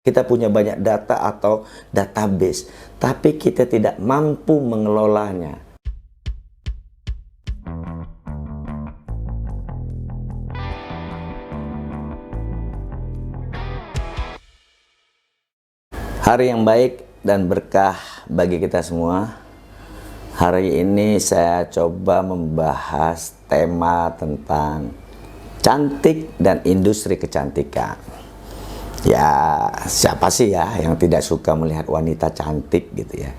Kita punya banyak data atau database, tapi kita tidak mampu mengelolanya. Hari yang baik dan berkah bagi kita semua. Hari ini saya coba membahas tema tentang cantik dan industri kecantikan. Ya, siapa sih ya yang tidak suka melihat wanita cantik gitu ya?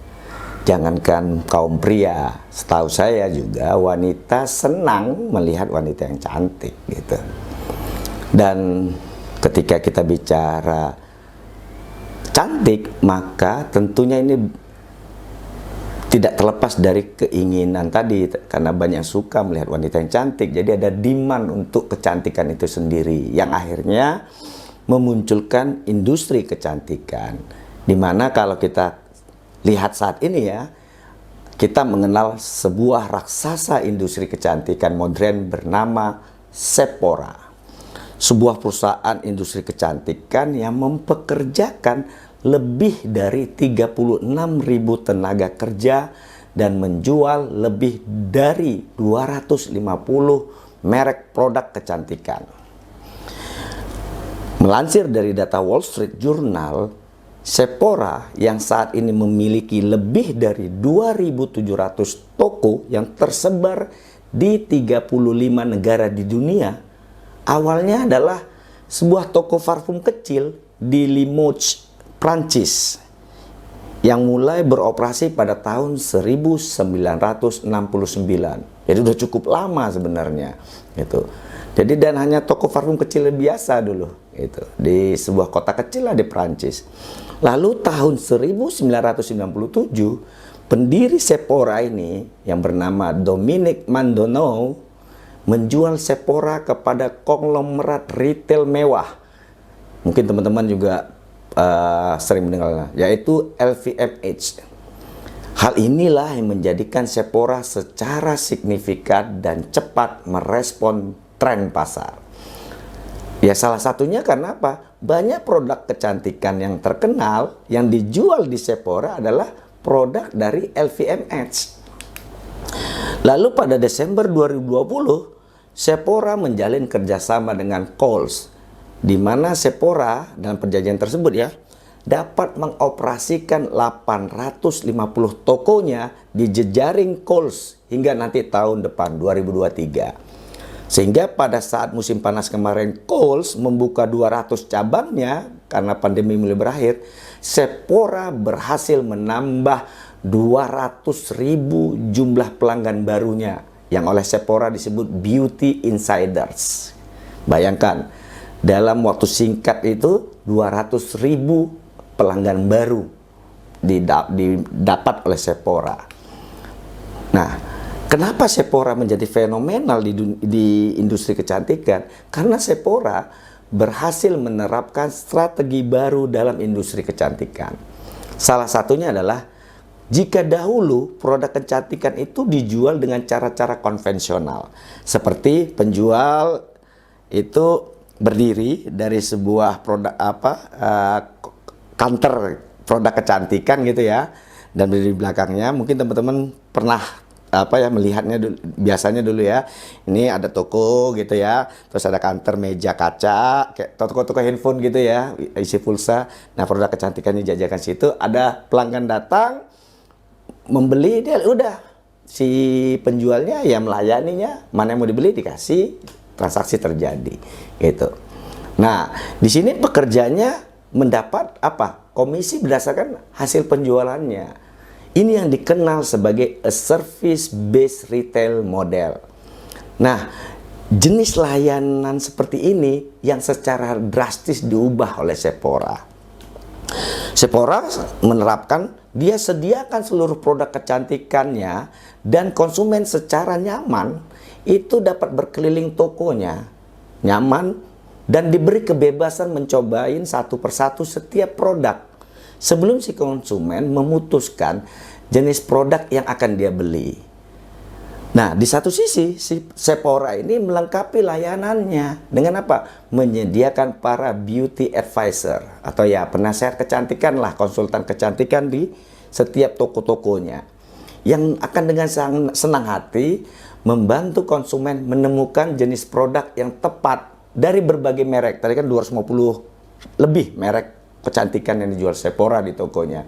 Jangankan kaum pria, setahu saya juga wanita senang melihat wanita yang cantik gitu. Dan ketika kita bicara cantik, maka tentunya ini tidak terlepas dari keinginan tadi, karena banyak yang suka melihat wanita yang cantik. Jadi ada demand untuk kecantikan itu sendiri, yang akhirnya memunculkan industri kecantikan. Dimana kalau kita lihat saat ini ya, kita mengenal sebuah raksasa industri kecantikan modern bernama Sephora. Sebuah perusahaan industri kecantikan yang mempekerjakan lebih dari 36.000 tenaga kerja dan menjual lebih dari 250 merek produk kecantikan. Melansir dari data Wall Street Journal, Sephora yang saat ini memiliki lebih dari 2.700 toko yang tersebar di 35 negara di dunia, awalnya adalah sebuah toko parfum kecil di Limoges, Prancis, yang mulai beroperasi pada tahun 1969. Jadi udah cukup lama sebenarnya gitu. Jadi dan hanya toko parfum kecil biasa dulu gitu, di sebuah kota kecil lah di Prancis. Lalu tahun 1997 pendiri Sephora ini yang bernama Dominique Mandonneau menjual Sephora kepada konglomerat retail mewah. Mungkin teman-teman juga sering mendengarnya, yaitu LVMH. Hal inilah yang menjadikan Sephora secara signifikan dan cepat merespon tren pasar. Ya salah satunya karena apa? Banyak produk kecantikan yang terkenal yang dijual di Sephora adalah produk dari LVMH. Lalu pada Desember 2020, Sephora menjalin kerjasama dengan Kohl's, di mana Sephora dalam perjanjian tersebut ya dapat mengoperasikan 850 tokonya di jejaring Kohl's hingga nanti tahun depan 2023. Sehingga pada saat musim panas kemarin Kohl's membuka 200 cabangnya karena pandemi mulai berakhir, Sephora berhasil menambah 200.000 jumlah pelanggan barunya yang oleh Sephora disebut Beauty Insiders. Bayangkan, dalam waktu singkat itu 200.000 pelanggan baru didapat oleh Sephora. Nah, kenapa Sephora menjadi fenomenal di industri kecantikan? Karena Sephora berhasil menerapkan strategi baru dalam industri kecantikan. Salah satunya adalah jika dahulu produk kecantikan itu dijual dengan cara-cara konvensional, seperti penjual itu berdiri dari sebuah produk counter produk kecantikan gitu ya, dan di belakangnya mungkin teman-teman pernah melihatnya biasanya dulu ya, ini ada toko gitu ya, terus ada counter meja kaca kayak toko-toko handphone gitu ya, isi pulsa. Nah, produk kecantikannya dijajakan situ, ada pelanggan datang membeli, dia udah si penjualnya ya melayaninya, mana yang mau dibeli dikasih, transaksi terjadi gitu. Nah, di sini pekerjanya mendapat apa? Komisi berdasarkan hasil penjualannya. Ini yang dikenal sebagai a service-based retail model. Nah, jenis layanan seperti ini yang secara drastis diubah oleh Sephora. Sephora menerapkan, dia sediakan seluruh produk kecantikannya dan konsumen secara nyaman itu dapat berkeliling tokonya, nyaman, dan diberi kebebasan mencobain satu persatu setiap produk sebelum si konsumen memutuskan jenis produk yang akan dia beli. Nah, di satu sisi, si Sephora ini melengkapi layanannya dengan apa? Menyediakan para beauty advisor atau ya penasehat kecantikan lah, konsultan kecantikan di setiap toko-tokonya. Yang akan dengan senang hati membantu konsumen menemukan jenis produk yang tepat dari berbagai merek. Tadi kan 250 lebih merek kecantikan yang dijual Sephora di tokonya.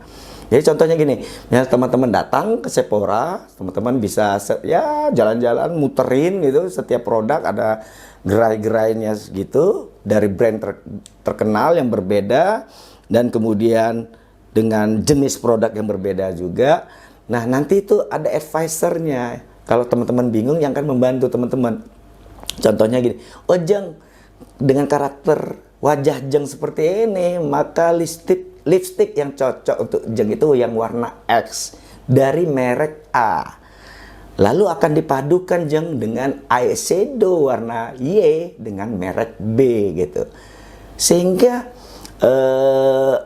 Jadi contohnya gini, misalnya teman-teman datang ke Sephora, teman-teman bisa ya jalan-jalan muterin gitu setiap produk, ada gerai-gerainya gitu dari brand terkenal yang berbeda dan kemudian dengan jenis produk yang berbeda juga. Nah, nanti itu ada advisernya. Kalau teman-teman bingung yang akan membantu teman-teman. Contohnya gini, oh Jeng, dengan karakter wajah Jeng seperti ini, maka lipstick yang cocok untuk Jeng itu yang warna X dari merek A. Lalu akan dipadukan Jeng dengan eyeshadow warna Y dengan merek B gitu. Sehingga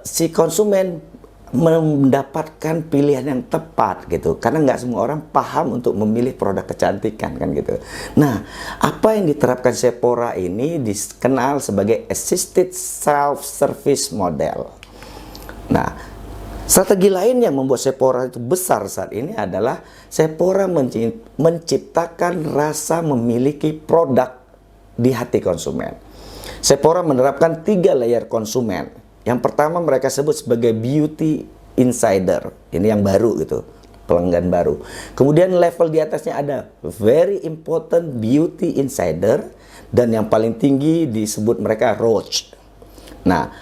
si konsumen mendapatkan pilihan yang tepat gitu, karena nggak semua orang paham untuk memilih produk kecantikan kan gitu. Nah, apa yang diterapkan Sephora ini dikenal sebagai assisted self-service model. Nah, strategi lain yang membuat Sephora itu besar saat ini adalah Sephora menciptakan rasa memiliki produk di hati konsumen. Sephora menerapkan 3 layer konsumen. Yang pertama mereka sebut sebagai beauty insider. Ini yang baru gitu, pelanggan baru. Kemudian level di atasnya ada very important beauty insider. Dan yang paling tinggi disebut mereka Roach. Nah,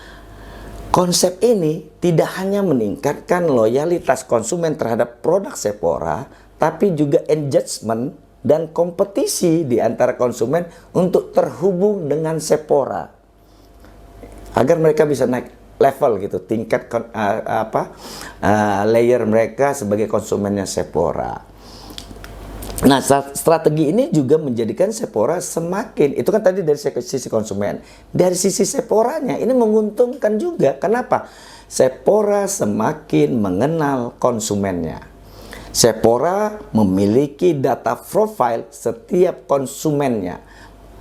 konsep ini tidak hanya meningkatkan loyalitas konsumen terhadap produk Sephora, tapi juga engagement dan kompetisi di antara konsumen untuk terhubung dengan Sephora. Agar mereka bisa naik level gitu, tingkat layer mereka sebagai konsumennya Sephora. Nah, strategi ini juga menjadikan Sephora semakin, itu kan tadi dari sisi konsumen, dari sisi Sephoranya ini menguntungkan juga. Kenapa? Sephora semakin mengenal konsumennya. Sephora memiliki data profile setiap konsumennya,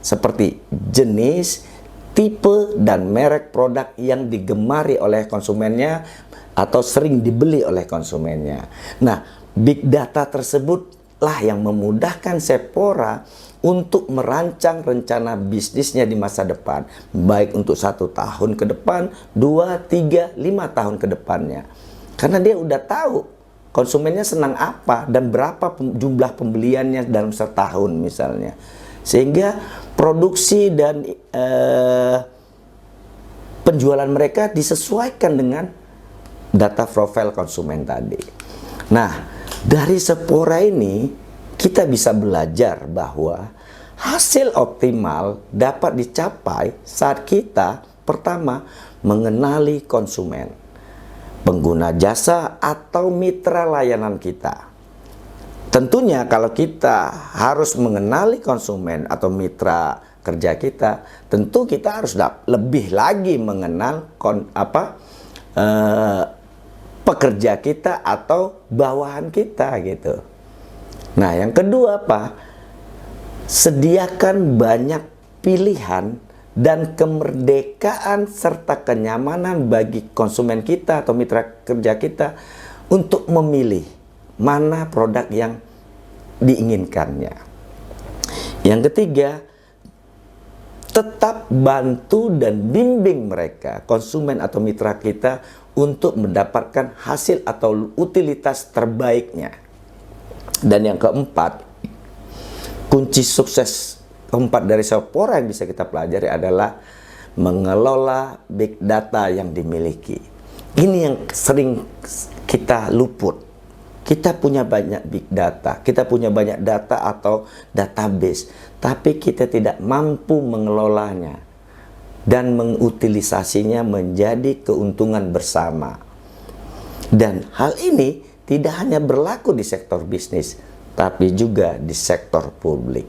seperti jenis, tipe dan merek produk yang digemari oleh konsumennya atau sering dibeli oleh konsumennya. Nah, big data tersebutlah yang memudahkan Sephora untuk merancang rencana bisnisnya di masa depan, baik untuk 1 tahun ke depan, 2, 3, 5 tahun ke depannya. Karena dia udah tahu konsumennya senang apa dan berapa jumlah pembeliannya dalam setahun misalnya. Sehingga produksi dan penjualan mereka disesuaikan dengan data profil konsumen tadi. Nah, dari Sephora ini kita bisa belajar bahwa hasil optimal dapat dicapai saat kita pertama mengenali konsumen, pengguna jasa atau mitra layanan kita. Tentunya kalau kita harus mengenali konsumen atau mitra kerja kita, tentu kita harus lebih lagi mengenal pekerja kita atau bawahan kita gitu. Nah, yang kedua apa? Sediakan banyak pilihan dan kemerdekaan serta kenyamanan bagi konsumen kita atau mitra kerja kita untuk memilih mana produk yang diinginkannya. Yang ketiga, tetap bantu dan bimbing mereka, konsumen atau mitra kita, untuk mendapatkan hasil atau utilitas terbaiknya. Dan yang keempat, kunci sukses keempat dari Sephora yang bisa kita pelajari adalah mengelola big data yang dimiliki. Ini yang sering kita luput. Kita punya banyak big data, kita punya banyak data atau database, tapi kita tidak mampu mengelolanya dan mengutilisasinya menjadi keuntungan bersama. Dan hal ini tidak hanya berlaku di sektor bisnis, tapi juga di sektor publik.